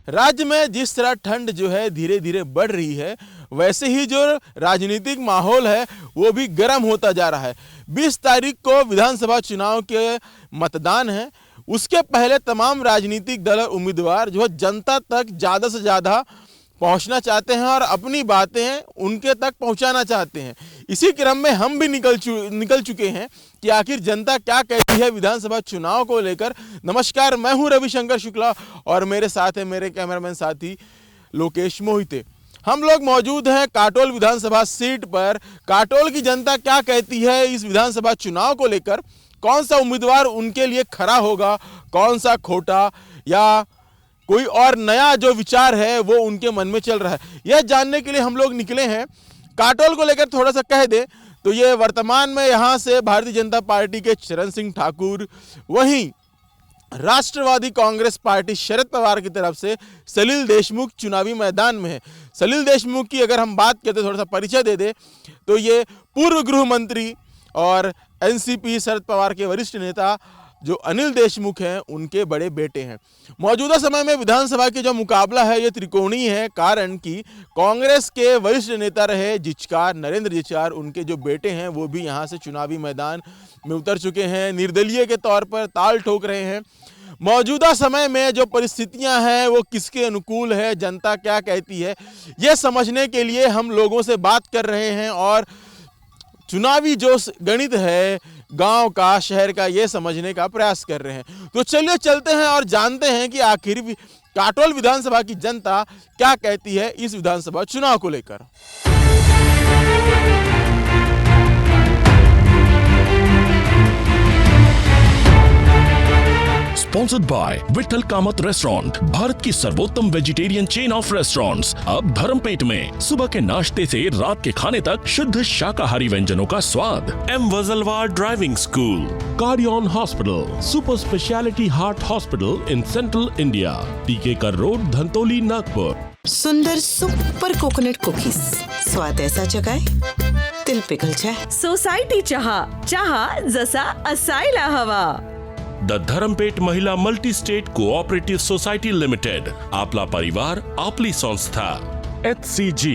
राज्य में जिस तरह ठंड जो है धीरे धीरे बढ़ रही है, वैसे ही जो राजनीतिक माहौल है वो भी गर्म होता जा रहा है। 20 तारीख को विधानसभा चुनाव के मतदान है। उसके पहले तमाम राजनीतिक दल और उम्मीदवार जो है जनता तक ज़्यादा से ज़्यादा पहुंचना चाहते हैं और अपनी बातें उनके तक पहुंचाना चाहते हैं। इसी क्रम में हम भी निकल चुके हैं कि आखिर जनता क्या कहती है विधानसभा चुनाव को लेकर। नमस्कार, मैं हूं रविशंकर शुक्ला और मेरे साथ है मेरे कैमरामैन साथी लोकेश मोहिते। हम लोग मौजूद हैं काटोल विधानसभा सीट पर। काटोल की जनता क्या कहती है इस विधानसभा चुनाव को लेकर, कौन सा उम्मीदवार उनके लिए खरा होगा, कौन सा खोटा, या कोई और नया जो विचार है वो उनके मन में चल रहा है, यह जानने के लिए हम लोग निकले हैं। काटोल को लेकर थोड़ा सा कह दे तो ये वर्तमान में यहाँ से भारतीय जनता पार्टी के चरण सिंह ठाकुर, वहीं राष्ट्रवादी कांग्रेस पार्टी शरद पवार की तरफ से सलील देशमुख चुनावी मैदान में है। सलील देशमुख की अगर हम बात करते थोड़ा सा परिचय दे दे तो ये पूर्व गृह मंत्री और एनसीपी शरद पवार के वरिष्ठ नेता जो अनिल देशमुख हैं उनके बड़े बेटे हैं। मौजूदा समय में विधानसभा के जो मुकाबला है ये त्रिकोणीय है, कारण कि कांग्रेस के वरिष्ठ नेता रहे जिचकार, नरेंद्र जिचकार, उनके जो बेटे हैं वो भी यहाँ से चुनावी मैदान में उतर चुके हैं, निर्दलीय के तौर पर ताल ठोक रहे हैं। मौजूदा समय में जो परिस्थितियां हैं वो किसके अनुकूल है, जनता क्या कहती है, ये समझने के लिए हम लोगों से बात कर रहे हैं और चुनावी जो गणित है गांव का, शहर का, ये समझने का प्रयास कर रहे हैं। तो चलिए चलते हैं और जानते हैं कि आखिर काटोल विधानसभा की जनता क्या कहती है इस विधानसभा चुनाव को लेकर। Sponsored by Vithal Kamat restaurant, Bharat की सर्वोत्तम वेजिटेरियन चेन ऑफ रेस्टोरेंट्स, अब धर्मपेट में। सुबह के नाश्ते से रात के खाने तक शुद्ध शाकाहारी व्यंजनों का स्वाद। M Wajalwar driving school, Cardian hospital, super speciality heart hospital in central India, PK Kar road, Dhantoli, Nagpur. सुंदर सुपर कोकोनट कुकीज, स्वाद ऐसा जगाए दिल पिघल जाए। सोसायटी चहा जसा असायला हवा। The Dharampeth Mahila multi state cooperative society limited, आपला परिवार आपली संस्था। HCG,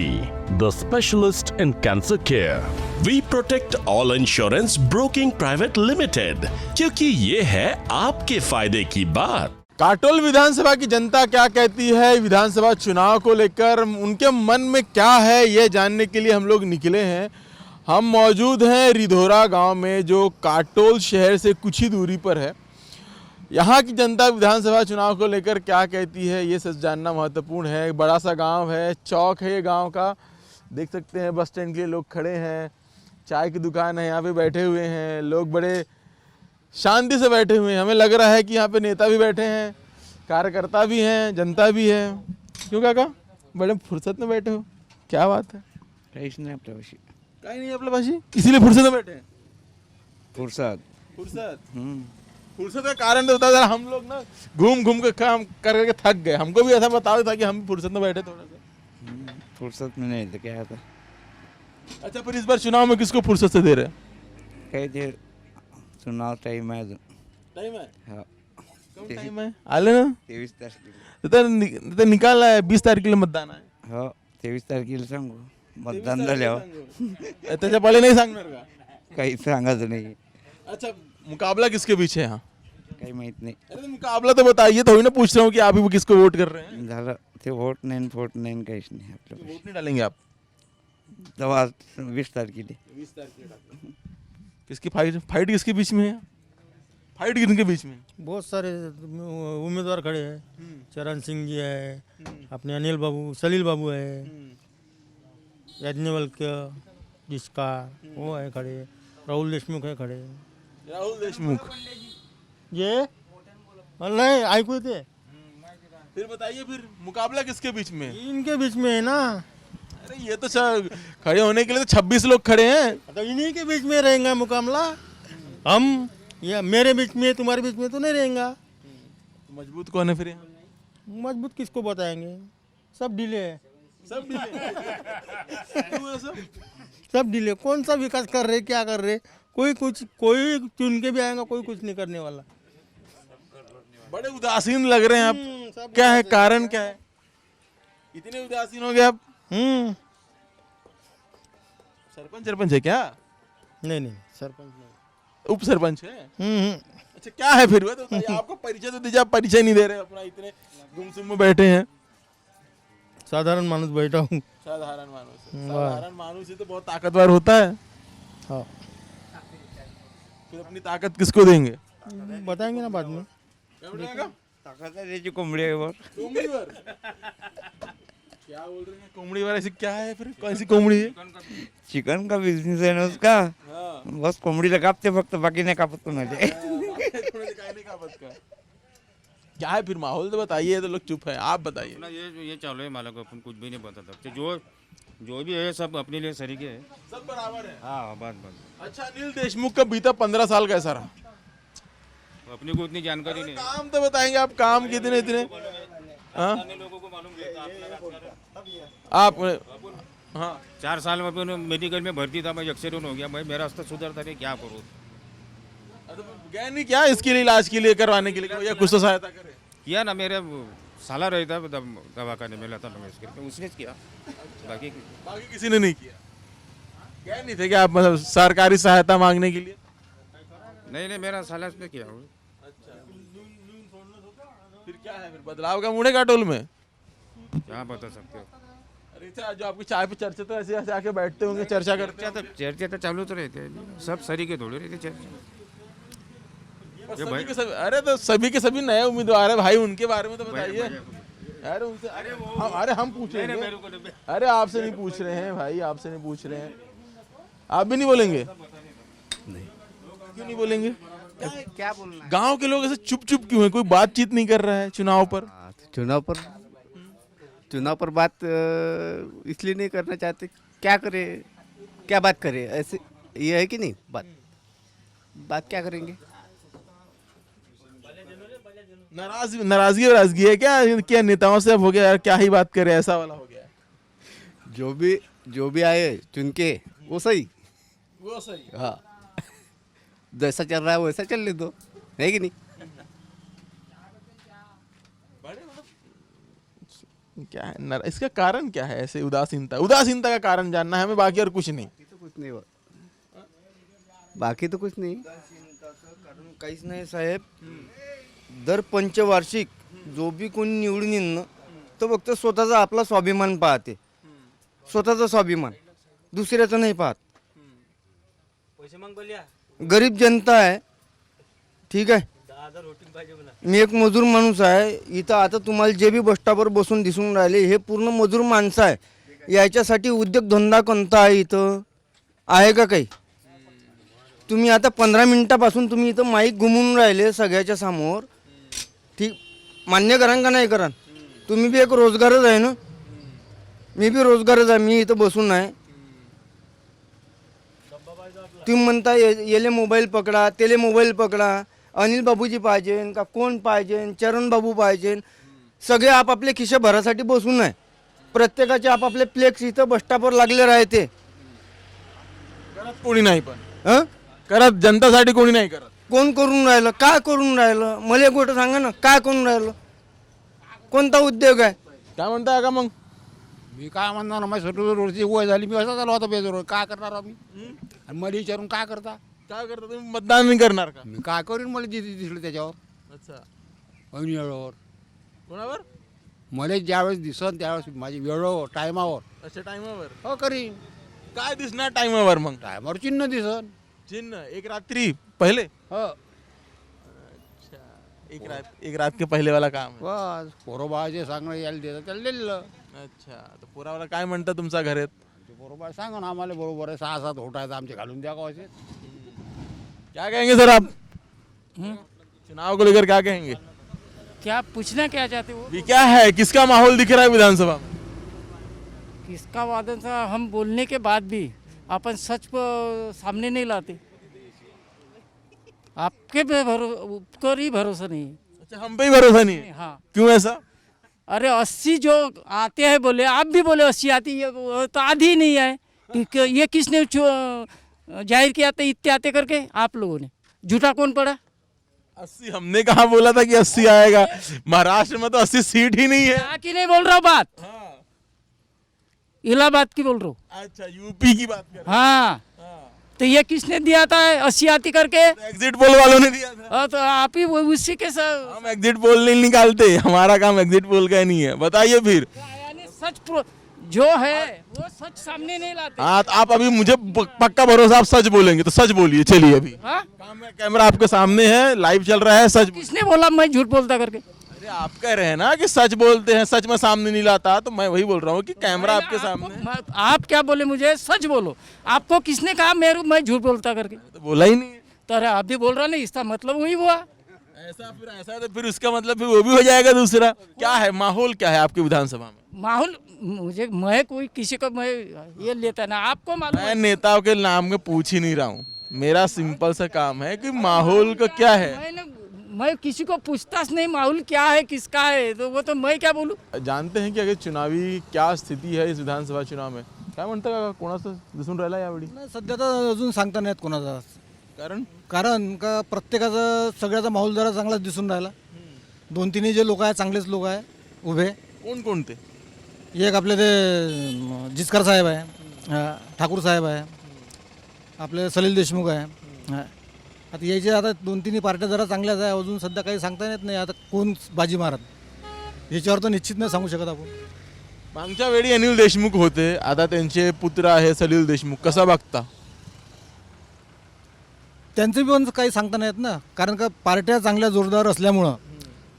the specialist in cancer care. We protect all insurance broking private limited, क्योंकि ये है आपके फायदे की बात। काटोल विधानसभा की जनता क्या कहती है विधानसभा चुनाव को लेकर, उनके मन में क्या है ये जानने के लिए हम लोग निकले हैं। हम मौजूद हैं रिधोरा गांव में जो काटोल शहर से कुछ ही दूरी पर है। यहाँ की जनता विधानसभा चुनाव को लेकर क्या कहती है ये सच जानना महत्वपूर्ण है। बड़ा सा गांव है, चौक है ये गांव का, देख सकते हैं। बस स्टैंड के लिए लोग खड़े हैं, चाय की दुकान है, यहाँ पे बैठे हुए हैं लोग, बड़े शांति से बैठे हुए हैं। हमें लग रहा है कि यहाँ पे नेता भी बैठे हैं, कार्यकर्ता भी हैं, जनता भी है। क्यों काका, बड़े फुर्सत में बैठे हो, क्या बात है? काहीच नाही आपल्यापाशी. काही नहीं अपने पास, इसीलिए फुर्सत में बैठे हैं। फुर्सत का कारण तो होता है जरा, हम लोग ना घूम घूम के काम करके थक गए। हमको भी ऐसा बताओ था कि हम भी फुर्सत में बैठे थोड़ा सा। फुर्सत में नहीं तो क्या था. अच्छा, फिर इस बार चुनाव में किसको फुर्सत से दे रहे हैं? काही ते चुनाव टाइम आहे अजून. टाइम है, हा कम टाइम है, आले ना 23 तारखेला. तो निकाला है 20 तारखेला मतदान आहे। हो 23 तारखेला सांगू मतदान झाल्यावर. त्याच्या पहिले नहीं सांगणार का? काही सांगायचं नाही. अच्छा, मुकाबला किसके पीछे है? काही माहित नाही. अरे तो मुकाबला तो बताइए, थोड़ी ना पूछ रहा हूँ कि आप ही किसको वोट कर रहे हैं। झालं ते वोट नाही फोट नाही काहीच नाही आपल्यापाशी. वोट नहीं डालेंगे आप? तेव्हा 20 तारखेला. 20 तारखेला किसकी फाइट किसके बीच में है? फाइट किसके बीच में? बहुत सारे उम्मीदवार खड़े हैं। चरण सिंह जी है, अपने अनिल बाबू, सलील बाबू है, याज्ञवल्क्य जिसका वो है खड़े, राहुल देशमुख है खड़े। राहुल देशमुख ये नहीं ऐकू येते. फिर बताइए, फिर मुकाबला किसके बीच में? इनके बीच में है ना. अरे ये तो खड़े होने के लिए तो 26 लोग खड़े हैं। तो इन्हीं के बीच में रहेगा मुकाबला. हम या मेरे बीच में, तुम्हारे बीच में तो नहीं रहेगा. मजबूत कौन है फिर यहाँ? मजबूत किसको बताएंगे, सब ढीले है. सब क्यों है सब? सब ढीले. कौन सा विकास कर रहे, क्या कर रहे? कोई चुन के भी आएगा, कोई कुछ नहीं करने वाला. बड़े उदासीन लग रहे हैं आप, क्या है कारण क्या है, इतने उदासीन हो गए आप? सरपंच है क्या? नहीं सरपंच नहीं। उप सरपंच है? अच्छा क्या है फिर? वो तो बताइए, आपका परिचय तो दीजिए, आप परिचय नहीं दे रहे अपना, इतने गुमसुम में बैठे हैं। साधारण मानुस बैठा हूँ। साधारण मानुस ही तो बहुत ताकतवर होता है। हाँ फिर अपनी ताकत किसको देंगे? बताएंगे ना बाद में। क्या बताएगा? ताकद आहे त्याची कोंबडीवर. कोंबडीवर? क्या बोल रहे हैं कोंबडीवर? ऐसी क्या है फिर, कौन सी कोंबडी है? चिकन का बिझनेस आहे ना उसका. हाँ। बस कोंबडीला कापते फक्त, बाकी नाही कापत कोणाचे. क्या है फिर माहौल तो बताइए, तो लोग चुप है, आप बताइए। ना ये चालू है मालक, अपन कुछ भी नहीं बता सकते. जो भी है सब अपने लिए सरीके है. सब बराबर है। हाँ बस. अच्छा, अनिल देशमुख का बीता 15 साल कैसा रहा? अपने को उतनी जानकारी नहीं. काम तो बताएंगे आप, काम कितने इतने? हाँ? लोगों को मालूम है. आप हाँ 4 साल में अपन मेडिकल में भर्ती था, मैं एक्सीडेंट हो गया. भाई मेरा रास्ता सुधरता नहीं, क्या करूँ? गए नहीं क्या इसके लिए, इलाज के लिए, करवाने के लिए, भैया कुछ तो सहायता करे? किया ना, मेरे साला रहता दवाखाने में लता मंगेशकर, उसने किया. बाकी बाकी किसी ने नहीं किया? गए नहीं थे क्या आप, मतलब सरकारी सहायता मांगने के लिए? नहीं मेरा साला उसने किया. फिर क्या है, फिर बदलाव का मूड है काटोल में? क्या बता सकते हो? अरे अच्छा, जो आपकी चाय पे चर्चा, तो ऐसे ऐसे आके बैठते होंगे, चर्चा करते हैं। चर्चा तो चालू तो रहते हैं, सब सरीके थोड़े रहते चर्चा. पर सभी के सभी, अरे तो सभी के सभी नए उम्मीदवार है भाई, उनके बारे में तो बताइए। अरे उनसे, अरे हम पूछ रहे हैं, अरे आपसे नहीं पूछ रहे हैं भाई, आपसे नहीं पूछ रहे हैं। आप भी नहीं बोलेंगे? नहीं। क्यों नहीं बोलेंगे? क्या बोलना. गांव के लोग ऐसे चुप चुप क्यों है? कोई बातचीत नहीं कर रहा है चुनाव पर? चुनाव पर बात इसलिए नहीं करना चाहते. क्या करे, क्या बात करे, ऐसे ये है कि नहीं. बात क्या करेंगे. नाराजगी है क्या नेताओं से? अब हो गया यार, क्या ही बात करे, ऐसा वाला हो गया। जो भी आए चुन के वो सही. हाँ जैसा चल रहा है वैसा चलने दो, है कि नहीं. क्या है इसका कारण, क्या है ऐसे उदासीनता का कारण जानना है हमें, बाकी और कुछ नहीं. बाकी तो कुछ नाही. काहीच नाही साहेब. दर पंचवार्षिक जो बी कोणी निवडून येईल ना, तो फक्त स्वतःचा आपला स्वाभिमान पाहते. स्वतःचा स्वाभिमान, दुसऱ्याचं नाही पाहत. गरीब जनता आहे, ठीक आहे. मी एक मजूर माणूस आहे इथं. आता तुम्हाला जे बी बस स्टॉपवर बसून दिसून राहिले, हे पूर्ण मजूर माणसं आहे. याच्यासाठी उद्योगधंदा कोणता आहे इथं, आहे का काही? तुम्ही आता 15 मिनिटापासून तुम्ही इथं माईक घुमून राहिले सगळ्याच्या समोर. ठीक, मान्य कराल का नाही कराल? तुम्ही बी एक रोजगारच आहे ना, मी बी रोजगारच आहे. मी इथं बसून आहे. तुम्ही म्हणता येले मोबाईल पकडा, तेले मोबाईल पकडा. अनिल बाबूजी पाहिजे का, कोण पाहिजे, चरण बाबू पाहिजे. सगळे आपापले खिशे भरासाठी बसून आहे. प्रत्येकाचे आपापले फ्लेक्स इथं बस स्टॉपवर लागले राहते. करत कोणी नाही, पण करत जनतासाठी कोणी नाही करत. कोण करून राहिलं, काय करून राहिलं, मला एक गोष्ट सांगा ना, काय करून राहिलं, कोणता उद्योग आहे? काय म्हणताय का मग? मी काय म्हणणार ना, माझी रोजची वय झाली, मी असा झालो होता बेजोर. काय करणार आम्ही, आणि मला विचारून काय करता तुम्ही मतदान नाही करणार का? मी काय करीन, मला दिसलं त्याच्यावर. अच्छा, वेळेवर कोणावर? मला ज्यावेळेस दिसन त्यावेळेस माझी वेळेवर, टायमावर. अच्छा, टाइमावर. हो करीन. काय दिसणार टाइमावर मग? टायमावर चिन्ह दिसन. चिन्ह एक रात्रि पहले? हो अच्छा, एक रात के पहले वाला काम है. बस पोरोबा जे सांगणं यायला देतं त्याला दिलं. अच्छा, तर पुरावाला काय म्हणता तुमचा घरात? ते बरोबर सांगा ना आम्हाला, बरोबर आहे. 6-7 होट आहेत आमचे, घालून द्या का असे. क्या कहेंगे सर आप? चुनाव को लेकर क्या कहेंगे? क्या पूछना क्या चाहते हो? भी क्या है, किसका माहौल दिख रहा है विधानसभा में? किसका वादन था, हम बोलने के बाद भी अपन सच को सामने नहीं लाते. आपके पे ऊपर ही भरोसा नहीं है. अच्छा, हम पे ही भरोसा नहीं है? हाँ. क्यों ऐसा? अरे 80 जो आते हैं बोले, आप भी बोले 80 आती है, वो तो आधी ही नहीं है. ये किसने जाहिर किया था इतने आते करके? आप लोगों ने. झूठा कौन पड़ा? 80 हमने कहाँ बोला था कि 80 आएगा? महाराष्ट्र में तो 80 सीट ही नहीं है। यहाँ की नहीं बोल रहा हूँ बात, इलाहाबाद की बोल रहा हूँ। अच्छा, यूपी की बात कर हाँ, तो ये किसने दिया था 80 आती करके? एग्जिट पोल वालों ने दिया था। तो आप ही उसी के साथ हम एग्जिट पोल नहीं निकालते, हमारा काम एग्जिट पोल का ही नहीं है। बताइए फिर। यानी जो है वो सच सामने नहीं लाते। हाँ, तो आप अभी मुझे पक्का भरोसा आप सच बोलेंगे तो सच बोलिए। चलिए अभी हाँ? कैमरा आपके सामने है, लाइव चल रहा है, सच। किसने बोला मैं झूठ बोलता करके? अरे आप कह रहे हैं ना कि सच बोलते हैं, सच में सामने नहीं लाता, तो मैं वही बोल रहा हूँ कि कैमरा आपके सामने। आप क्या बोले? मुझे सच बोलो। आपको किसने कहा मैं झूठ बोलता करके? तो बोला ही नहीं है। तो अरे आप भी बोल रहा नहीं, इसका मतलब वही हुआ। ऐसा तो फिर उसका मतलब फिर वो भी हो जाएगा दूसरा। क्या है माहौल, क्या है आपकी विधानसभा में माहौल? मैं कोई किसी को मैं ये लेता ना, आपको मालूम मैं नेताओं के नाम में पूछ ही नहीं रहा हूँ। मेरा सिंपल सा काम है कि माहौल का क्या है। मैं किसी को पूछताछ नहीं माहौल क्या है किसका है, तो वो तो मैं क्या बोलूँ। जानते हैं कि अगर चुनावी क्या स्थिती है इस विधानसभा चुनाव में? काय म्हणता का कोणाचं दिसून राहिला यावेळी? नाही, सध्या तर अजून सांगता नाहीत कोणाचा. कारण का प्रत्येकाचा सगळ्याचा माहोल जरा चांगलाच दिसून राहिला. 2-3 जे लोक आहे चांगलेच लोक आहे उभे. कोण कोणते? एक आपले ते जिचकर साहेब आहे, ठाकूर साहेब आहे, आपले सलील देशमुख आहे. आता यायचे आता 2-3 पार्ट्या जरा चांगल्याच आहे. अजून सध्या काही सांगता येत नाही आता कोण बाजी मारत याच्यावर तर निश्चित नाही सांगू शकत आपण. मागच्या वेळी अनिल देशमुख होते, आता त्यांचे पुत्र आहे सलील देशमुख. कसा बघता? त्यांचे पण काही सांगता नाही येत ना, कारण का पार्ट्या चांगल्या जोरदार असल्यामुळं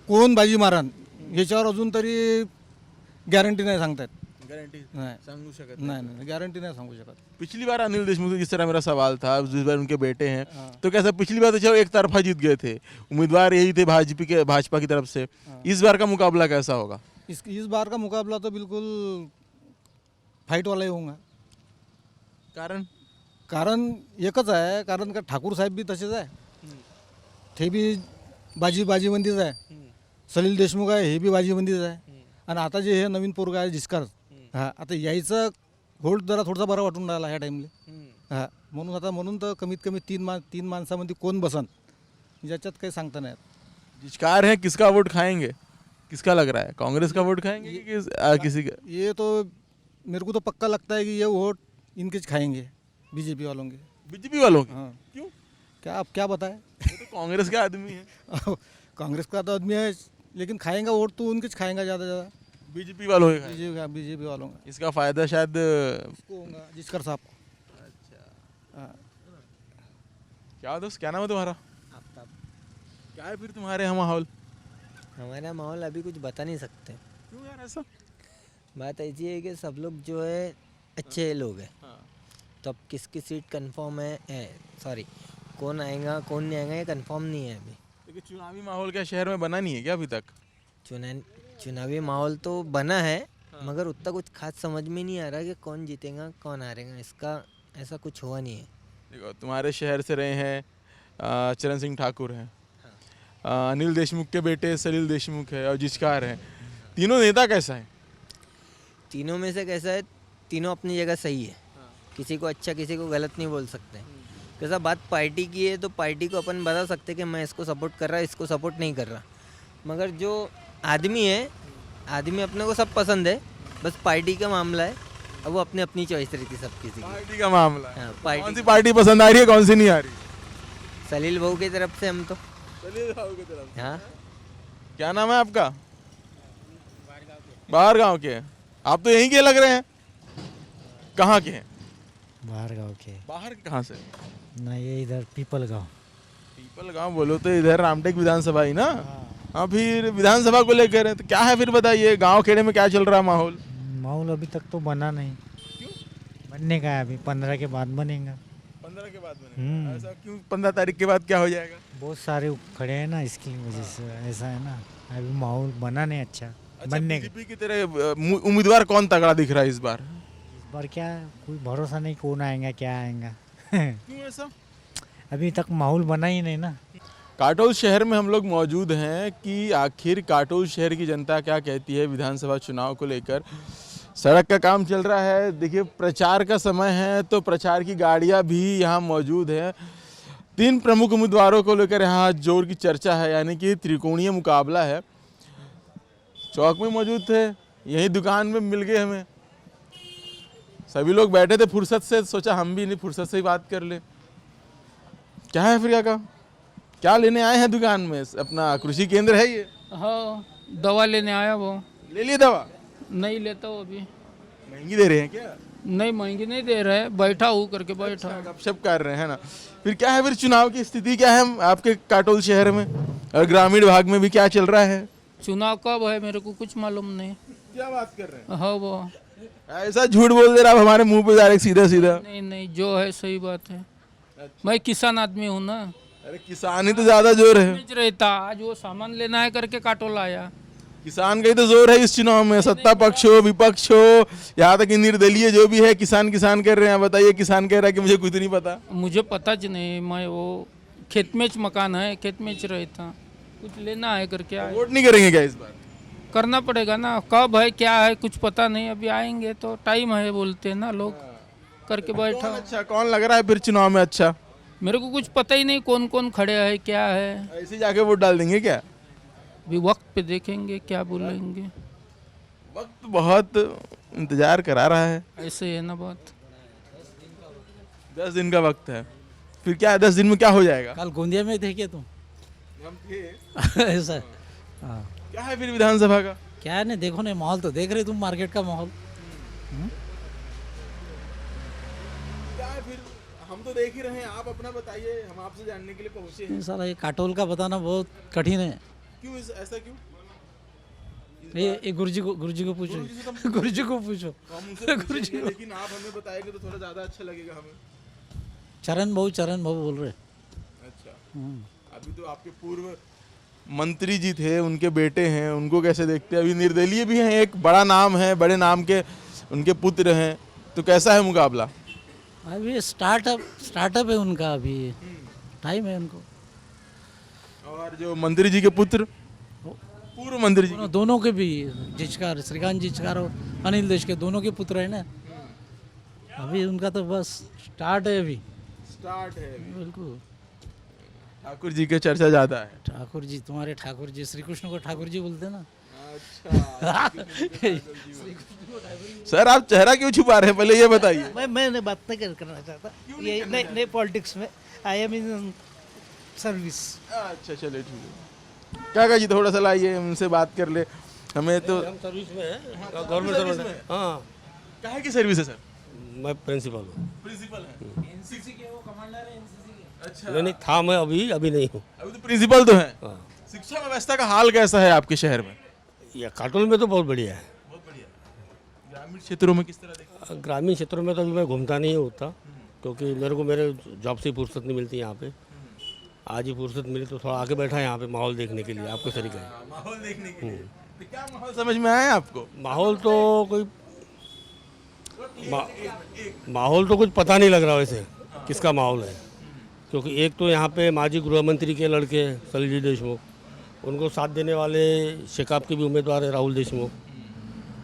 कोण बाजी मारन याच्यावर अजून तरी गॅरंटी नहीं सांगता है। गारंटी नहीं सांगू शकत नहीं गारंटी नहीं सांगू शकत। पिछली बार अनिल देशमुख से जिस तरह मेरा सवाल था, जिस बार उनके बेटे हैं, तो कैसा पिछली बार तो चलो एक तरफा जीत गए थे, उम्मीदवार यही थे भाजपा की तरफ से। इस बार का मुकाबला कैसा होगा? इस बार का मुकाबला तो बिल्कुल फाइट वाला ही होगा। कारण कारण एकच आहे, कारण का ठाकूर साहेब भी तसेच आहे, ते भी बाजीबंदीच आहे, सलील देशमुख आहे हे भी बाजीबंदीच आहे, आणि आता जे हे नवीन पोरगा आहे जिस्कार, हां आता यायचं होल्ड जरा थोडासा बरा वाटून राहिला ह्या टाईमला। हां म्हणून तर कमीत कमी तीन माणसामध्ये कोण बसन याच्यात काही सांगता नाही। जिस्कार है, किसका वोट खाएंगे? किसका लग रहा है? कांग्रेस का वोट खाएंगे कि किसी का? ये तो मेरे को तो पक्का लगता है कि ये वोट इनके खाएंगे, बीजेपी वालों के। बीजेपी वालों के? हाँ। क्यों? क्या आप क्या बताएं? वो तो कांग्रेस का आदमी है। कांग्रेस का तो आदमी है, लेकिन खाएंगा वोट तो उनके खाएंगा ज़्यादा। बीजेपी वालों के खाएंगे। बीजेपी वालों का इसका फायदा शायद इसको होगा, जिसकर साहब को। हाँ। क्या दोस्त, क्या नाम है तुम्हारा? क्या है फिर तुम्हारे यहाँ माहौल? हमारा माहौल अभी कुछ बता नहीं सकते। क्यों यार ऐसा? बात ऐसी है कि सब लोग जो है अच्छे लोग हैं, तो अब किसकी सीट कंफर्म है सॉरी कौन आएगा कौन नहीं आएगा ये कंफर्म नहीं है अभी। लेकिन चुनावी माहौल क्या शहर में बना नहीं है क्या अभी तक? चुनावी माहौल तो बना है, मगर उतना कुछ खास समझ में नहीं आ रहा कि कौन जीतेगा कौन हारेगा, इसका ऐसा कुछ हुआ नहीं है। देखो तुम्हारे शहर से रहे हैं चरण सिंह ठाकुर हैं, अनिल देशमुख के बेटे सलील देशमुख है और जिचकार हैं। तीनों नेता कैसा है? तीनों में से कैसा है, तीनों अपनी जगह सही है, किसी को अच्छा किसी को गलत नहीं बोल सकते। कैसा बात पार्टी की है तो पार्टी को अपन बता सकते कि मैं इसको सपोर्ट कर रहा इसको सपोर्ट नहीं कर रहा, मगर जो आदमी है आदमी अपने को सब पसंद है, बस पार्टी का मामला है, अब वो अपनी अपनी चॉइस रहती सब किसी की। पार्टी का मामला है। हाँ, कौन सी पार्टी पसंद आ रही है, कौन सी नहीं आ रही? सलील बहू की तरफ से हम तो सलील बहू की तरफ से। हाँ। क्या नाम है आपका? बाहर गांव के? आप तो यहीं के लग रहे हैं। कहाँ के हैं? बाहर गांव के। बाहर कहाँ से? ना ये इधर पीपल गांव बोलो तो इधर रामटेक विधानसभा ही ना। हाँ फिर विधानसभा को लेकर है तो क्या है फिर बताइए, गांव खेड़े में क्या चल रहा है माहौल? माहौल अभी तक तो बना नहीं। क्यों? बनने का है, अभी 15 के बाद बनेगा। 15 के बाद बनेगा? ऐसा क्यों? 15 तारीख के बाद क्या हो जाएगा? बहुत सारे खड़े हैं ना, इसकी वजह से ऐसा है ना, अभी माहौल बना नहीं अच्छा बनने का। बीजेपी की तरह उम्मीदवार कौन तगड़ा दिख रहा है इस बार? इस बार क्या कोई भरोसा नहीं, कौन आएगा क्या आएगा। क्यों ऐसा? अभी तक माहौल बना ही नहीं ना। काटोल शहर में हम लोग मौजूद हैं कि आखिर काटोल शहर की जनता क्या कहती है विधानसभा चुनाव को लेकर। सड़क का काम चल रहा है, देखिए प्रचार का समय है तो प्रचार की गाड़ियां भी यहाँ मौजूद हैं। तीन प्रमुख उम्मीदवारों को लेकर यहाँ जोर की चर्चा है, यानी कि त्रिकोणीय मुकाबला है। चौक में मौजूद थे, यही दुकान में मिल गए हमें, सभी लोग बैठे थे फुर्सत से, सोचा हम भी नहीं फुर्सत से ही बात कर ले। क्या है फिर का क्या लेने आए हैं दुकान में? अपना कृषि केंद्र है ये? हाँ, दवा लेने आया वो। ले लिए दवा? नहीं लेता हूँ अभी। महंगी दे रहे हैं क्या? नहीं, महंगी नहीं दे रहे, बैठा हूँ करके बैठा। गपशप कर रहे हैं ना। फिर क्या है, फिर चुनाव की स्थिति क्या है आपके काटोल शहर में और ग्रामीण भाग में भी क्या चल रहा है? चुनाव कब है मेरे को कुछ मालूम नहीं। क्या बात कर रहे हैं? हाँ, वो ऐसा झूठ बोल दे रहा आप हमारे मुंह पे डायरेक्ट सीधा सीधा। नहीं नहीं, जो है सही बात है। मैं किसान आदमी हूँ ना। अरे किसान ही तो ज्यादा जोर है। रहता आज वो सामान लेना है करके काटोल आया। किसान का ही तो जोर है इस चुनाव में, सत्ता पक्ष हो विपक्ष हो, यहाँ तक कि निर्दलीय जो भी है किसान किसान कर रहे हैं। बताइए, किसान कह रहा है कि मुझे कुछ नहीं पता। मुझे पता ज नहीं, मैं वो खेत में मकान है, खेत में रहता, कुछ लेना है करके आया। वोट नहीं करेंगे क्या इस बार? करना पड़ेगा ना, कब है क्या है कुछ पता नहीं, अभी आएंगे तो टाइम है बोलते हैं ना लोग, करके बैठा। अच्छा, कौन लग रहा है फिर चुनाव में अच्छा? मेरे को कुछ पता ही नहीं कौन कौन खड़े है क्या है। ऐसे जाके वोट डाल देंगे क्या? अभी वक्त पे देखेंगे क्या बोलेंगे। वक्त बहुत इंतजार करा रहा है। ऐसे है ना बात। 10 दिन का वक्त है, फिर क्या है 10 दिन में क्या हो जाएगा? कल गोंदिया में थे क्या तुम? हम थे। ऐसा हाँ। क्या है फिर विधानसभा का? क्या है, नहीं देखो, नहीं माहौल तो देख रहे तुम, मार्केट का माहौल। क्या है फिर, हम तो देख ही रहे हैं, आप अपना बताइए, हम आपसे जानने के लिए पहुंचे हैं। साला ये काटोल का बताना बहुत कठिन है। क्यों ऐसा क्यों? ये गुरुजी को पूछो, गुरुजी को पूछो। गुरुजी, लेकिन आप हमें बताएंगे तो थोड़ा ज्यादा अच्छा लगेगा हमें। चरण भाऊ बोल रहे। अच्छा, अभी तो आपके पूर्व मंत्री जी थे, उनके बेटे हैं, उनको कैसे देखते हैं? अभी निर्दलीय भी हैं, एक बड़ा नाम है, बड़े नाम के उनके पुत्र हैं, तो कैसा है मुकाबला? अभी स्टार्टअप है उनका, अभी टाइम है उनको। और जो मंत्री जी के पुत्र, पूर्व मंत्री जी दोनों के भी, जिचकार, श्रीकांत जिचकार और अनिल देश के दोनों के पुत्र है ना। अभी उनका तो बस स्टार्ट है, अभी स्टार्ट है बिल्कुल। ठाकुर जी की चर्चा ज्यादा है। ठाकुर जी, तुम्हारे ठाकुर जी, श्री कृष्ण को ठाकुर जी बोलते ना। अच्छा। सर, आप चेहरा क्यों छुपा रहे हैं, पहले ये बताइए। मैं बात नहीं करना चाहता, ये नहीं पॉलिटिक्स में, आई एम इन सर्विस। अच्छा, चलिए ठीक है। काका जी थोड़ा सा लाइए, उनसे बात कर ले। हमें तो हम सर्विस में है, गवर्नमेंट सर्विस में। हाँ, काहे की सर्विस है सर? मैं प्रिंसिपल हूँ। प्रिंसिपल है? एनसीसी के वो कमांडर है, एनसीसी के। अच्छा, नहीं था, मैं अभी नहीं हूँ। अभी तो प्रिंसिपल तो है। हाँ। शिक्षा व्यवस्था का हाल कैसा है आपके शहर में? या काटोल में तो बहुत बढ़िया है। बहुत बढ़िया। ग्रामीण क्षेत्रों में किस तरह देखते हैं? ग्रामीण क्षेत्रों में तो अभी मैं घूमता नहीं होता, क्योंकि मेरे को मेरे जॉब से फुर्सत नहीं मिलती यहाँ पे। आज ही फुर्सत मिली तो थोड़ा आगे बैठा है यहाँ पे माहौल देखने के लिए। आपको तरीका है माहौल देखने के लिए। तो क्या माहौल समझ में आया आपको? माहौल तो कोई माहौल तो कुछ पता नहीं लग रहा वैसे किसका माहौल है, क्योंकि एक तो यहाँ पे माजी गृह मंत्री के लड़के सलील देशमुख, उनको साथ देने वाले शेकाप के भी उम्मीदवार है राहुल देशमुख।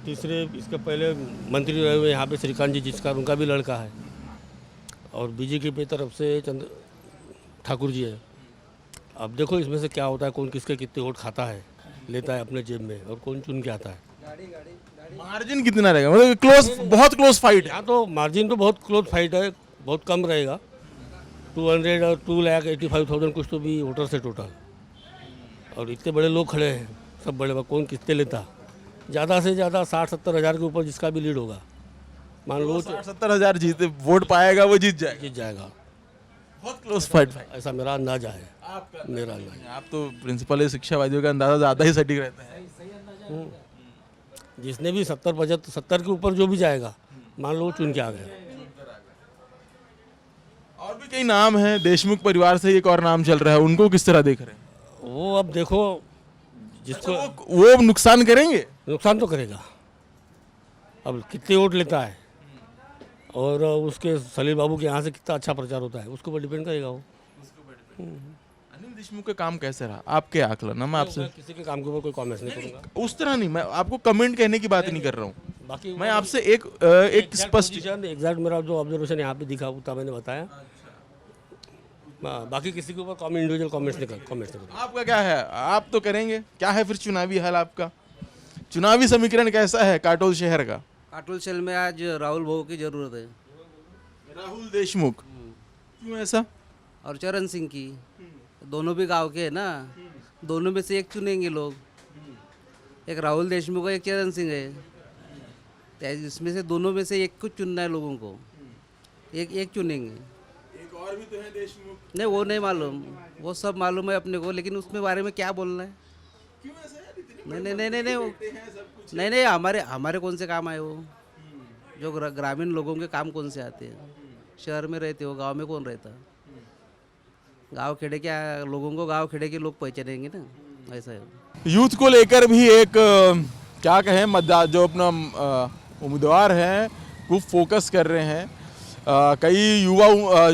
तीसरे इसके पहले मंत्री रहे हुए यहाँ पे श्रीकांत जी जिचकार, उनका भी लड़का है। और बीजेपी की तरफ से चंद्र ठाकुर जी है। अब देखो इसमें से क्या होता है, कौन किसके कितने वोट खाता है, लेता है अपने जेब में, और कौन चुन के आता है। मार्जिन कितना रहेगा? मतलब क्लोज, बहुत क्लोज फाइट है। यहाँ तो मार्जिन तो बहुत क्लोज फाइट है, बहुत कम रहेगा। 200 और 2,85,000 कुछ तो भी वोटर से टोटल। और इतने बड़े लोग खड़े हैं, सब बड़े, कौन कितने लेता? ज़्यादा से ज़्यादा 60-70 हज़ार के ऊपर जिसका भी लीड होगा, मान लो 60-70 हज़ार जीते वोट पाएगा, वो जीत जाएगा। बहुत क्लोज फाइट भाई, ऐसा मेरा अंदाजा है। मेरा अंदाजा। आप तो प्रिंसिपल शिक्षावादियों का अंदाजा ज़्यादा ही सटीक रहता है। जिसने भी 70 के ऊपर जो भी जाएगा, मान लो चुन के आ गया। और भी कई नाम हैं, देशमुख परिवार से एक और नाम चल रहा है, उनको किस तरह देख रहे हैं? वो अब देखो, जिसको वो नुकसान करेंगे, नुकसान तो करेगा। अब कितने वोट लेता है और उसके सलील बाबू के यहाँ से कितना अच्छा प्रचार होता है, उसके ऊपर डिपेंड करेगा वो। अनिल देशमुख का काम कैसे रहा आपके आकलन? मैं आपसे किसी के काम के ऊपर कोई कमेंट नहीं करूँगा। उस तरह नहीं, मैं आपको कमेंट कहने की बात नहीं कर रहा हूँ। बाकी मैं आपसे एक स्पष्ट एग्जैक्ट मेरा जो ऑब्जर्वेशन यहाँ पे दिखा उतना मैंने बताया। बाकी किसी के ऊपर कॉमेंट इंडिविजुअल कमेंट्स नहीं कर। आपका क्या है, आप तो करेंगे क्या है फिर चुनावी हाल आपका? चुनावी समीकरण कैसा है काटोल शहर का? काटोल शहर में आज राहुल भाऊ की जरूरत है। राहुल देशमुख, क्यों ऐसा? और चरण सिंह की, दोनों भी गांव के हैं ना, दोनों में से एक चुनेंगे लोग। एक राहुल देशमुख है, एक चरण सिंह है, इसमें से दोनों में से एक को चुनना है लोगों को, एक चुनेंगे। एक और भी तो है देशमुख। नहीं वो नहीं मालूम, वो सब मालूम है अपने को, लेकिन उसमें बारे में क्या बोलना है? क्यों ऐसा है? नहीं नहीं नहीं नहीं नहीं नहीं, हमारे कौन से काम आए वो? जो ग्रामीण लोगों के काम कौन से आते हैं? शहर में रहते हो, गांव में कौन रहता? गांव खेड़े के लोगों को गांव खेड़े के लोग पहचानेंगे ना, ऐसा है। यूथ को लेकर भी एक क्या कहें, मतदान जो अपना उम्मीदवार हैं खूब फोकस कर रहे हैं। कई युवा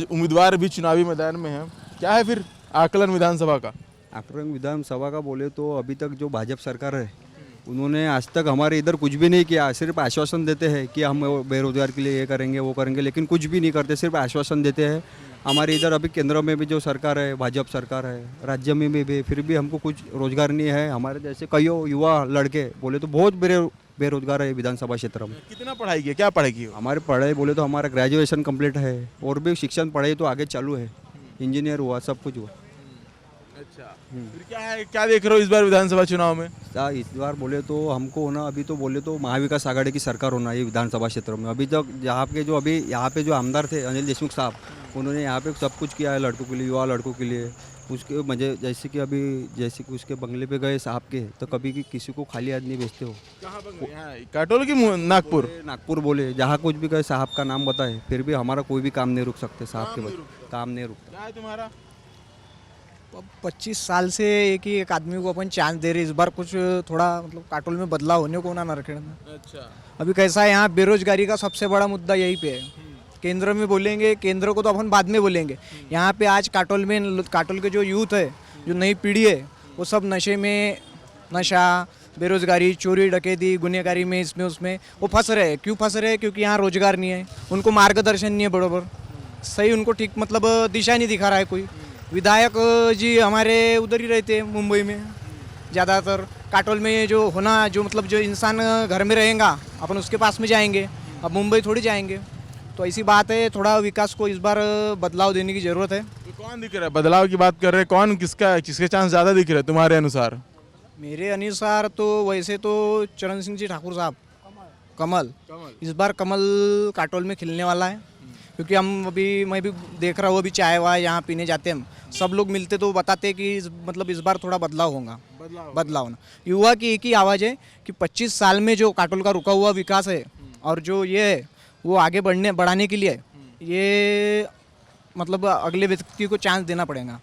उम्मीदवार भी चुनावी मैदान में हैं। क्या है फिर आकलन विधानसभा का? आकलन विधानसभा का बोले तो अभी तक जो भाजपा सरकार है उन्होंने आज तक हमारे इधर कुछ भी नहीं किया। सिर्फ आश्वासन देते हैं कि हम बेरोजगार के लिए ये करेंगे वो करेंगे, लेकिन कुछ भी नहीं करते, सिर्फ आश्वासन देते हैं। हमारे इधर अभी केंद्र में भी जो सरकार है, भाजपा सरकार है, राज्य में भी, फिर भी हमको कुछ रोजगार नहीं है। हमारे जैसे कई युवा लड़के बोले तो बहुत बेरोजगार है विधानसभा क्षेत्र में। कितना पढ़ाई की, क्या पढ़ाई की? हमारी पढ़ाई बोले तो हमारा ग्रेजुएशन कंप्लीट है, और भी शिक्षण पढ़ाई तो आगे चालू है, इंजीनियर हुआ, सब कुछ हुआ। अच्छा, फिर क्या है, क्या देख रहे हो इस बार विधानसभा चुनाव में? इस बार बोले तो हमको होना, अभी तो बोले तो महाविकास आघाड़ी की सरकार होना है विधानसभा क्षेत्र में। अभी तक यहाँ पे जो आमदार थे अनिल देशमुख साहब, उन्होंने यहाँ पे सब कुछ किया है लड़कों के लिए, युवा लड़कों के लिए। उसके मजे जैसे कि उसके बंगले पे गए साहब के, तो कभी किसी को खाली आदमी भेजते हो? कहाँ बंगले? यहाँ काटोल की नागपुर बोले, जहाँ कुछ भी गए साहब का नाम बताए, फिर भी हमारा कोई भी काम नहीं रुक सकते साहब के, काम नहीं रुकता। क्या है तुम्हारा? 25 साल से एक आदमी को अपन चांस दे रहे, इस बार कुछ थोड़ा मतलब काटोल में बदलाव होने को ना नारखेड़ में। अच्छा, अभी कैसा है, यहाँ बेरोजगारी का सबसे बड़ा मुद्दा यही पे है। केंद्र में बोलेंगे, केंद्र को तो अपन बाद में बोलेंगे। यहाँ पे आज काटोल के जो यूथ है, जो नई पीढ़ी है, वो सब नशा, बेरोजगारी, चोरी डकैती, गुनहगारी में, इसमें उसमें वो फंस रहे हैं। क्यों फंस रहे हैं? क्योंकि यहाँ रोजगार नहीं है, उनको मार्गदर्शन नहीं है बराबर, सही उनको ठीक मतलब दिशा नहीं दिखा रहा है कोई। विधायक जी हमारे उधर ही रहते हैं, मुंबई में ज़्यादातर। काटोल में जो होना, जो मतलब जो इंसान घर में रहेगा, अपन उसके पास में जाएंगे, अब मुंबई थोड़ी जाएंगे। तो ऐसी बात है, थोड़ा विकास को इस बार बदलाव देने की ज़रूरत है। तो कौन दिख रहा है, बदलाव की बात कर रहे हैं, कौन किसके चांस ज़्यादा दिख रहे हैं तुम्हारे अनुसार? मेरे अनुसार तो वैसे तो चरण सिंह जी ठाकुर साहब, कमल इस बार कमल काटोल में खिलने वाला है। क्योंकि मैं भी देख रहा हूँ, अभी चाय वाय यहाँ पीने जाते हैं हम, सब लोग मिलते तो बताते कि मतलब इस बार थोड़ा बदलाव होगा, बदलाव होना। युवा की एक ही आवाज़ है कि 25 साल में जो काटोल का रुका हुआ विकास है, और जो ये है वो आगे बढ़ाने के लिए ये मतलब अगले व्यक्ति को चांस देना पड़ेगा।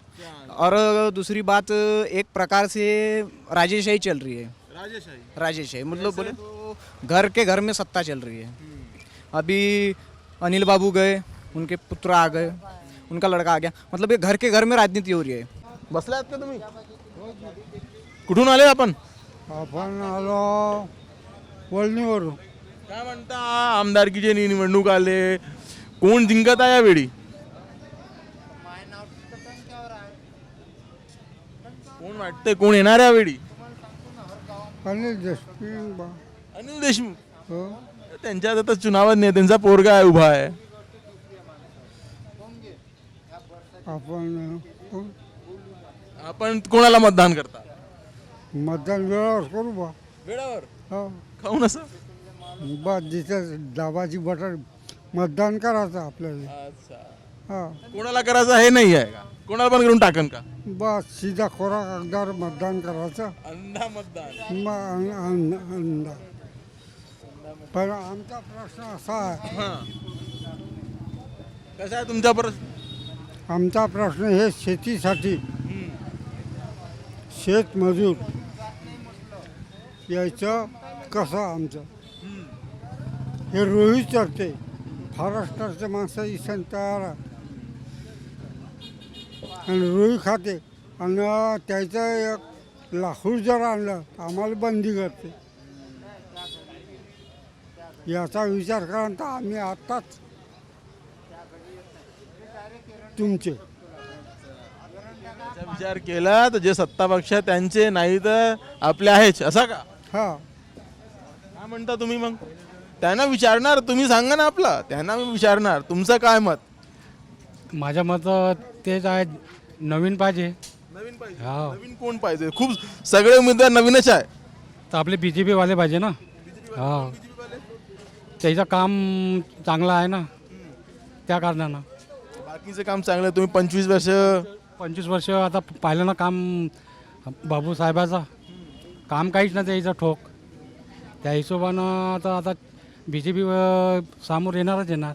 और दूसरी बात, एक प्रकार से राजेशाही चल रही है। राजेशाही मतलब बोले तो घर के घर में सत्ता चल रही है। अभी अनिल बाबू गए, उनके पुत्र आ गए, उनका लड़का आ गया, मतलब ये घर के घर में राजनीति हो रही है। बसला का तुम्ही? कुठून आले आपण? आपण आलो वळणीवरून. काय म्हणता, आमदारकीचे निवडणूक आले, कोण जिंकत आहे यावेळी? कोण वाटतंय कोण येणार यावेळी? अनिल देशमुख. अनिल देशमुख त्यांच्यात आता चुनावात नेत्यांचा पोरगा आहे, उभा आहे. आपण कोणाला मतदान करता? मतदान वेळेवर करू बा. वेळेवर? हो. खाऊन असं? बस जिथं दाबाची बटन मतदान करायचं आपल्याला. अच्छा, हा. कोणाला करायचं हे नाही आहे का? कोणाला पण करून टाकन का? बस सीधा खोरा कागदावर मतदान करायचं. अंधा मतदान. अंधा. पण आमचा प्रश्न असा आहे, कसा आहे तुमचा प्रश्न? आमचा प्रश्न हे शेतीसाठी शेतमजूर यायचं कसं आमचं हे रोहित चढते. महाराष्ट्राचे माणसं इसन तयार आहे आणि रोही खाते, आणि त्याचं एक लाकूड जर आणलं तर आम्हाला बंदी करते. याचा विचार करा तर आम्ही आत्ताच तुमचे विचार केला तर जे सत्ता पक्ष आहे त्यांचे नाही तर आपले आहेच असा का? हा. काय म्हणता तुम्ही मग? त्यांना विचारणार, तुम्ही सांगा ना आपला, त्यांना मी विचारणार तुमचं काय मत? माझ्या मत तेच आहे, नवीन पाहिजे. नवीन पाहिजे. हा. नवीन कोण पाहिजे? खूप सगळे उमेदवार नवीनच आहे. तर आपले BJP वाले पाहिजे ना. हा. त्याचं काम चांगलं आहे ना, त्या कारणानं. बाकीचं काम चांगलं. तुम्ही 25 वर्ष आता पाहिलं ना काम बाबू साहेबाचा. काम काहीच ना त्याचं ठोक. त्या हिशोबानं आता BJP समोर येणारच येणार.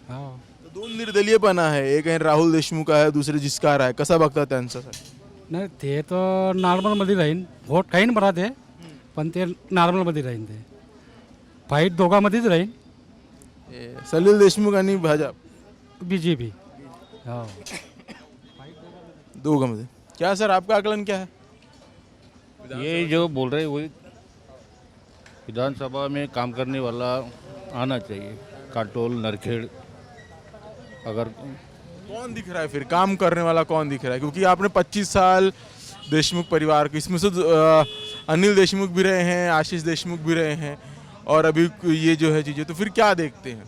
हा. दोन निर्दलीय पण आहे, एक आहे राहुल देशमुख आहे, दुसरे जिस्कार आहे. कसा बघता त्यांचं? नाही ते तर नॉर्मलमध्ये राहीन. व्होट काही बरा ते, पण ते नॉर्मलमध्ये राहीन. ते फाईट दोघांमध्येच राहीन. सलील देशमुख आणि भाजप BJP. हो. दोघांमध्ये. क्या सर आपका आकलन क्या है? ये जो बोल रहे हैं वही विधानसभा में काम करने वाला आना चाहिए. काटोल नरखेड़ अगर कौन दिख रहा है फिर काम करने वाला, कौन दिख रहा है? क्योंकि आपने 25 साल देशमुख परिवार के, इसमें से अनिल देशमुख भी रहे हैं, आशीष देशमुख भी रहे हैं, और अभी ये जो है चीज़ें, तो फिर क्या देखते हैं?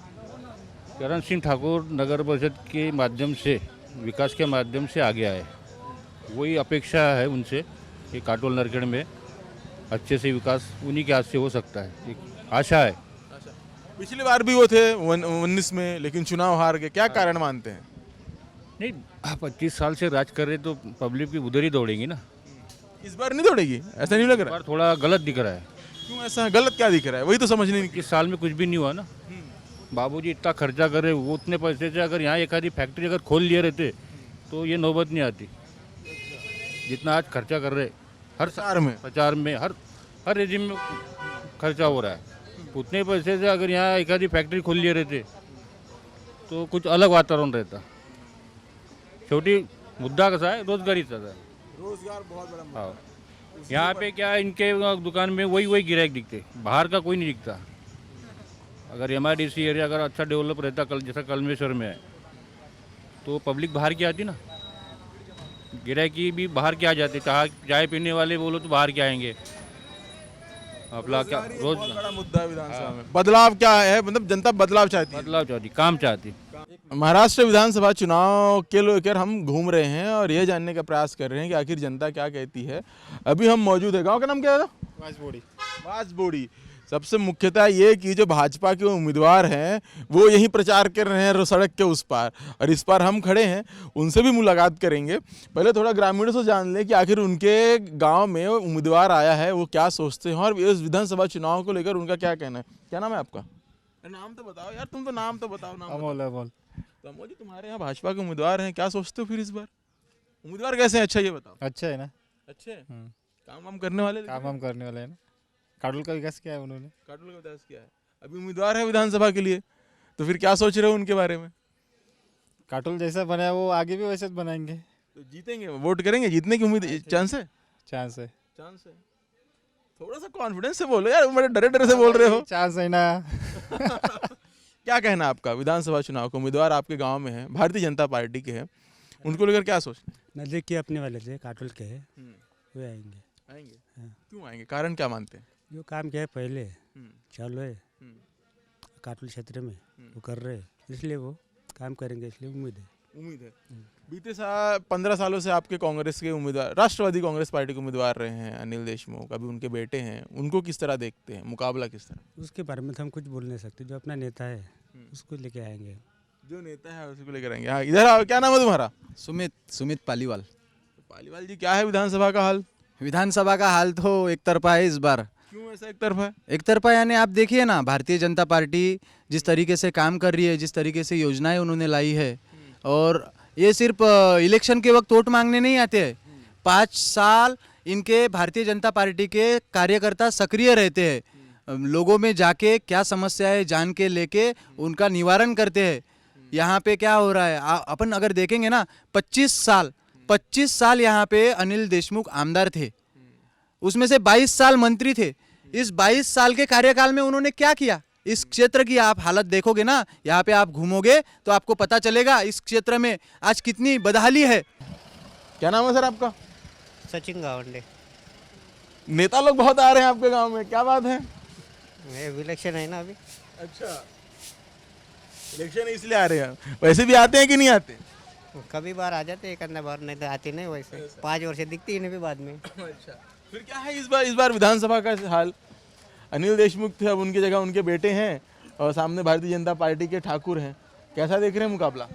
करण सिंह ठाकुर नगर परिषद के माध्यम से, विकास के माध्यम से आगे आए. वही अपेक्षा है उनसे कि काटोल नरखेड़ में अच्छे से विकास उन्हीं के हाथ से हो सकता है. एक आशा है. पिछली बार भी वो थे 19 में, लेकिन चुनाव हार गए. क्या कारण मानते हैं? नहीं, 25 साल से राज कर रहे तो पब्लिक भी उधर ही दौड़ेगी ना. इस बार नहीं दौड़ेगी, ऐसा नहीं लग रहा है? थोड़ा गलत दिख रहा है. क्यों ऐसा? गलत क्या दिख रहा है? वही तो समझने नहीं. 21 साल में कुछ भी नहीं हुआ ना. बाबूजी इतना खर्चा कर रहे, वो उतने पैसे से अगर यहाँ एक आधी फैक्ट्री अगर खोल लिए रहते तो ये नौबत नहीं आती. जितना आज खर्चा कर रहे प्रचार में हर रेजिम में खर्चा हो रहा है. उतने पैसे से अगर यहाँ एक आधी फैक्ट्री खोल लिए रहते तो कुछ अलग वातावरण रहता. छोटी मुद्दा कसा है, रोजगारीचा आहे. रोजगार बहुत बड़ा. हाँ, यहाँ पे क्या है, इनके दुकान में वही गिराहक दिखते, बाहर का कोई नहीं दिखता. अगर MIDC एरिया अगर अच्छा डेवलप रहता, जैसा कलमेश्वर में है, तो पब्लिक बाहर की आती ना. गिराहकी भी बाहर के आ जाते. चाय पीने वाले बोलो तो बाहर के आएंगे. अपना क्या रोज बड़ा मुद्दा है विधानसभा में. बदलाव क्या है? मतलब जनता बदलाव चाहती, काम चाहती. महाराष्ट्र विधानसभा चुनाव के लेकर हम घूम रहे हैं और यह जानने का प्रयास कर रहे हैं कि आखिर जनता क्या कहती है. अभी हम मौजूद है, गांव का नाम क्या है? वाजबोड़ी. सबसे मुख्यतः ये कि जो भाजपा के उम्मीदवार हैं वो यहीं प्रचार कर रहे हैं सड़क के उस पार, और इस पार हम खड़े हैं, उनसे भी मुलाकात करेंगे. पहले थोड़ा ग्रामीणों से जान लें कि आखिर उनके गांव में उम्मीदवार आया है वो क्या सोचते हैं और इस विधानसभा चुनाव को लेकर उनका क्या कहना है. क्या नाम है आपका? नाम तो बताओ यार, तुम तो नाम तो बताओ. नाम अमोल. तो अमोल जी, तुम्हारे यहाँ भाजपा के उम्मीदवार हैं, क्या सोचते हो फिर इस बार? उम्मीदवार कैसे हैं? अच्छा ये बताओ. अच्छा है ना. अच्छे काम वाम करने वाले? काम करने वाला है ना. काटोल का विकास किया है उन्होंने. काटोल का विकास किया है. अभी उम्मीदवार है विधानसभा के लिए, तो फिर क्या सोच रहे हो उनके बारे में? काटोल जैसा बनाया वो आगे भी वैसे बनाएंगे. तो जीतेंगे, वोट करेंगे, जीतने की उम्मीद, चांस है? चांस है. थोड़ा सा कॉन्फिडेंस से बोलो यार, बड़े डरे डरे से बोल रहे हो. चांस है ना. क्या कहना आपका? विधानसभा चुनाव के उम्मीदवार आपके गांव में है, भारतीय जनता पार्टी के हैं, उनको लेकर क्या सोचते हैं? नजदीक के अपने वाले थे, काटोल के है, वो आएंगे. क्यों आएंगे? कारण क्या मानते हैं? जो काम किया है पहले चालू है काटोल क्षेत्र में, वो कर रहे हैं, इसलिए वो काम करेंगे, इसलिए उम्मीद है. बीते 15 सालों से आपके कांग्रेस के उम्मीदवार, राष्ट्रवादी कांग्रेस पार्टी के उम्मीदवार रहे हैं अनिल देशमुख, अभी उनके बेटे हैं, उनको किस तरह देखते हैं? मुकाबला किस तरह? उसके बारे में तो हम कुछ बोल नहीं सकते. जो अपना नेता है उसको लेके आएंगे. जो नेता है उसको लेकर आएंगे. हाँ, इधर आओ. क्या नाम है तुम्हारा? सुमित पालीवाल. पालीवाल जी, क्या है विधानसभा का हाल? विधानसभा का हाल तो एक तरफा है इस बार. क्यों ऐसा एक तरफा है? एक तरफा यानी आप देखिए ना, भारतीय जनता पार्टी जिस तरीके से काम कर रही है, जिस तरीके से योजनाएं उन्होंने लाई है, और ये सिर्फ इलेक्शन के वक्त वोट मांगने नहीं आते हैं. 5 साल इनके भारतीय जनता पार्टी के कार्यकर्ता सक्रिय रहते हैं, लोगों में जाके क्या समस्या है जान के लेके उनका निवारण करते हैं. यहाँ पे क्या हो रहा है, अपन अगर देखेंगे ना, 25 साल यहाँ पे अनिल देशमुख आमदार थे, उसमें से 22 साल मंत्री थे. इस 22 साल के कार्यकाल में उन्होंने क्या किया? इस क्षेत्र की आप हालत देखोगे ना, यहाँ पे आप घूमोगे तो आपको पता चलेगा इस क्षेत्र में आज कितनी बदहाली है. क्या नाम है सर आपका? सचिन गावंडे। नेता लोग बहुत आ रहे हैं आपके गांव में, क्या बात है? इलेक्शन है ना अभी। अच्छा, इलेक्शन इसलिए आ रहे हैं। वैसे भी आते हैं कि नहीं आते? कभी बार आ जाते एक अन्य बार, नहीं तो आती नहीं वैसे। 5 वर्ष दिखती ही नहीं भी बाद में। अच्छा, फिर क्या है इस बार विधानसभा का हाल? अनिल देशमुख थे, अब उनकी जगह उनके बेटे हैं और सामने भारतीय जनता पार्टी के ठाकुर हैं। कैसा देख रहे हैं मुकाबला?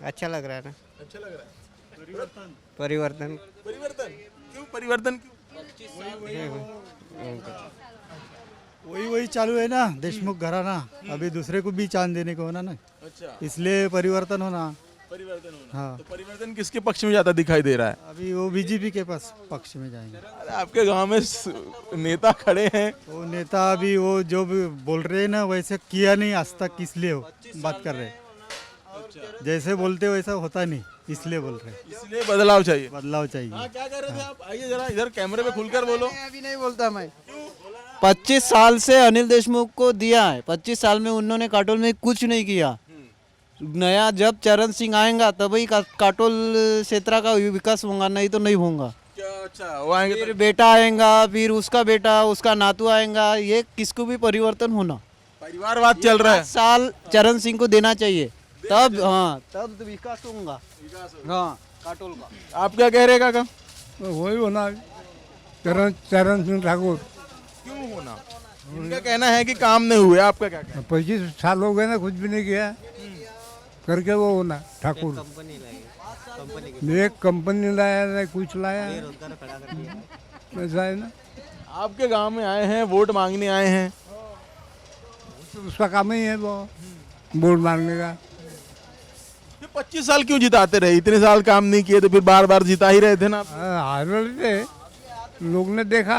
अच्छा लग रहा है ना। अच्छा लग रहा है। परिवर्तन परिवर्तन परिवर्तन क्यों? परिवर्तन क्यों? वही चालू है ना, देशमुख घराना। अभी दूसरे को भी चांद देने को होना ना, अच्छा, इसलिए परिवर्तन होना। परिवर्तन होना। हाँ। तो परिवर्तन किसके पक्ष में जाता दिखाई दे रहा है? अभी वो बीजेपी के पास पक्ष में जाएंगे। अरे आपके गांव में नेता खड़े हैं। वो नेता अभी वो जो भी बोल रहे हैं ना वैसे किया नहीं आज तक, इसलिए वो बात कर रहे हैं। जैसे बोलते वैसा होता नहीं, इसलिए बोल रहे हैं। इसलिए बदलाव चाहिए। बदलाव चाहिए। हाँ, क्या कर रहे थे आप? आइए जरा इधर कैमरे में खुलकर बोलो। अभी नहीं बोलता मैं। 25 साल से अनिल देशमुख को दिया है, 25 साल में उन्होंने काटोल में कुछ नहीं किया। नया जब चरण सिंह आएगा तभी काटोल क्षेत्र का विकास होगा, नहीं तो नहीं होगा। अच्छा, वो आएंगे फिर बेटा आएगा, फिर उसका बेटा, उसका नातू आएगा, ये किसको भी परिवर्तन होना। परिवारवाद चल रहा है। 5 साल चरण सिंह को देना चाहिए, तब हाँ तब तो विकास होगा। हाँ, काटोल का। आप क्या कह रहे काका? वही होना, चरण सिंह ठाकुर। क्यों होना? उनका कहना है कि काम नहीं हुए, आपका क्या कहना? 25 साल हो गए ना, कुछ भी नहीं किया करके वो होना ठाकुर। एक कंपनी लाया नहीं, कुछ लाया, ऐसा है ना। आपके गांव में आए हैं, वोट मांगने आए हैं। उसका काम ही है वो वोट मांगने का। 25 साल क्यों जिताते रहे? इतने साल काम नहीं किए तो फिर बार बार जिता ही रहे थे ना। हार रहे थे, लोग ने देखा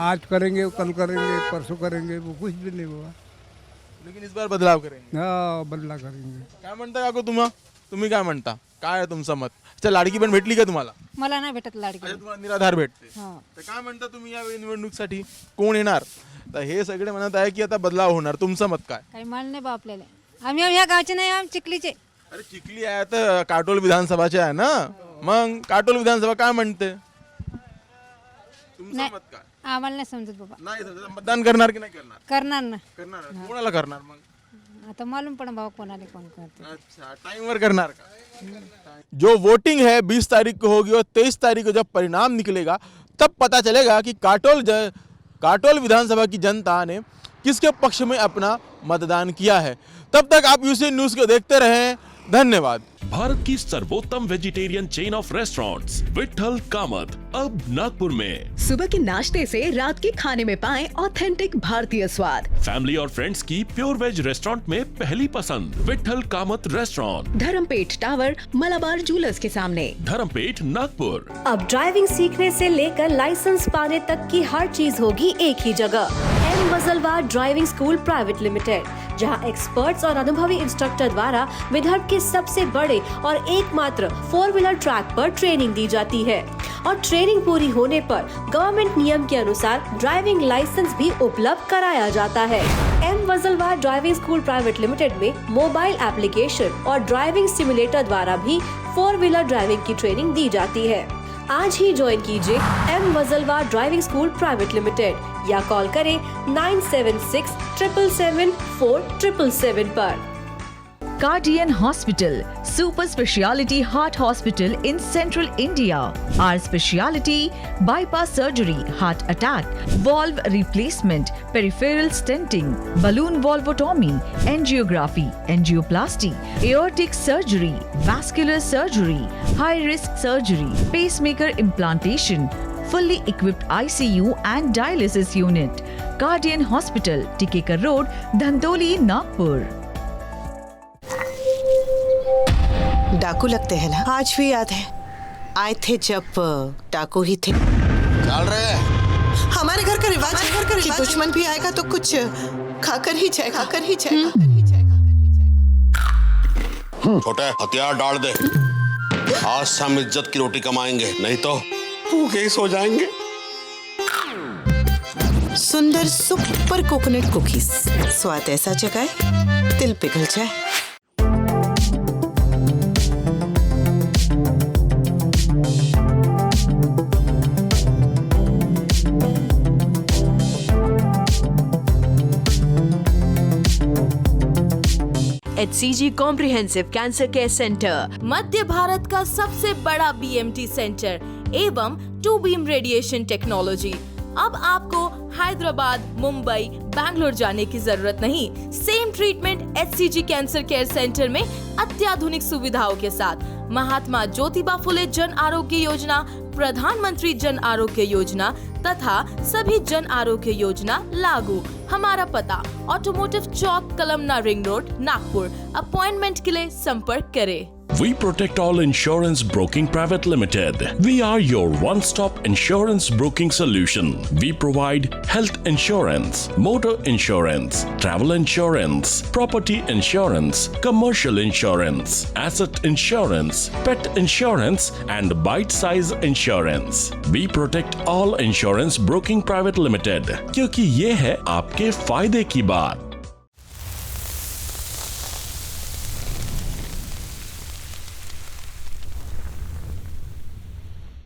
आज करेंगे, कल करेंगे, परसों करेंगे, वो कुछ भी नहीं हुआ। लेकिन इस बार बदलाव करेंगे। हाँ, बदला करेंगे। काय म्हणता काकू तुम्ही काय म्हणता? काय आहे तुमचं मत? अच्छा, लाडकी पण भेटली का तुम्हाला? मला नाही भेटत लाडकी। अच्छा, तुम्हाला निराधार भेटते। हां। तर काय म्हणता तुम्ही या निवडणुकीसाठी कोण येणार? तर हे सगळे म्हणत आहे की आता बदलाव होणार, तुमचं मत काय? काही माल नाही बा आपल्याला, आम्ही ह्या गावचे नाही, आम्ही चिखलीचे। अरे चिखली आहे तर काटोल विधानसभाचे आहे ना, मग काटोल विधानसभा काय म्हणते? तुमचं नाही, मत काय? आम्हाला नाही समजत बाबा। नाही समजत, मतदान करणार की नाही करणार? करणार ना। करणार। कोणाला करणार मग? आता मालूम पड़ा बाबा कोणाला कोण करते। अच्छा, टाइम वर करणार का? जो वोटिंग है 20 तारीख को होगी और 23 तारीख को जब परिणाम निकलेगा तब पता चलेगा कि काटोल विधानसभा की जनता ने किसके पक्ष में अपना मतदान किया है। तब तक आप यूसी न्यूज को देखते रहें। धन्यवाद। भारत की सर्वोत्तम vegetarian chain of restaurants Vithal Kamat अब नागपुर में। सुबह के नाश्ते से रात के खाने में पाएं ऑथेंटिक भारतीय स्वाद। फैमिली और फ्रेंड्स की प्योर वेज रेस्टोरेंट में पहली पसंद Vithal Kamat restaurant, Dharampeth tower, Malabar jewellers के सामने, धर्मपेट, नागपुर। अब ड्राइविंग सीखने से लेकर लाइसेंस पाने तक की हर चीज होगी एक ही जगह। M Wajalwar driving school private limited, जहां एक्सपर्ट्स और अनुभवी इंस्ट्रक्टर द्वारा विदर्भ के सबसे बड़े और एकमात्र 4 व्हीलर ट्रैक पर ट्रेनिंग दी जाती है और ट्रेनिंग पूरी होने पर गवर्नमेंट नियम के अनुसार ड्राइविंग लाइसेंस भी उपलब्ध कराया जाता है। M Wajalwar driving school private limited में मोबाइल एप्लीकेशन और ड्राइविंग सिमुलेटर द्वारा भी 4 व्हीलर ड्राइविंग की ट्रेनिंग दी जाती है। आज ही ज्वाइन कीजिए M Wajalwar driving school private limited या कॉल करें 9767 777 4777 पर। Guardian Hospital, super speciality heart hospital in central India. Our speciality: bypass surgery, heart attack, valve replacement, peripheral stenting, balloon valvotomy, angiography, angioplasty, aortic surgery, vascular surgery, high risk surgery, pacemaker implantation, fully equipped ICU and dialysis unit. Guardian Hospital, Tikekar Road, Dhandoli, Nagpur. डाकू लगते हैं ना? आज भी याद है, आए थे जब डाकू ही थे। चल रहे हमारे घर का रिवाज है कि दुश्मन भी आएगा तो कुछ खाकर ही जाएगा, छोटे हथियार डाल दे। आज से हम इज्जत की रोटी कमाएंगे, नहीं तो भूखे ही सो जाएंगे। सुंदर सुपर कोकोनट कुकीज, स्वाद ऐसा जगाए दिल पिघल जाए। HCG comprehensive cancer care centre, मध्य भारत का सबसे बड़ा BMT सेंटर एवं 2 बीम रेडिएशन टेक्नोलॉजी। अब आपको हैदराबाद, मुंबई, बैंगलोर जाने की जरूरत नहीं। Same treatment HCG cancer care centre में अत्याधुनिक सुविधाओं के साथ। महात्मा ज्योतिबा फुले जन आरोग्य योजना, प्रधानमंत्री जन आरोग्य योजना तथा सभी जन आरोग्य योजना लागू। हमारा पता automotive chowk, Kalamna ring road, Nagpur. Appointment के लिए संपर्क करें। We protect all insurance broking private limited. We are your one-stop insurance broking solution. We provide health insurance, motor insurance, travel insurance, property insurance, commercial insurance, asset insurance, pet insurance and bite-size insurance. We protect all insurance broking private limited. क्योंकि ये है आपके फायदे की बात।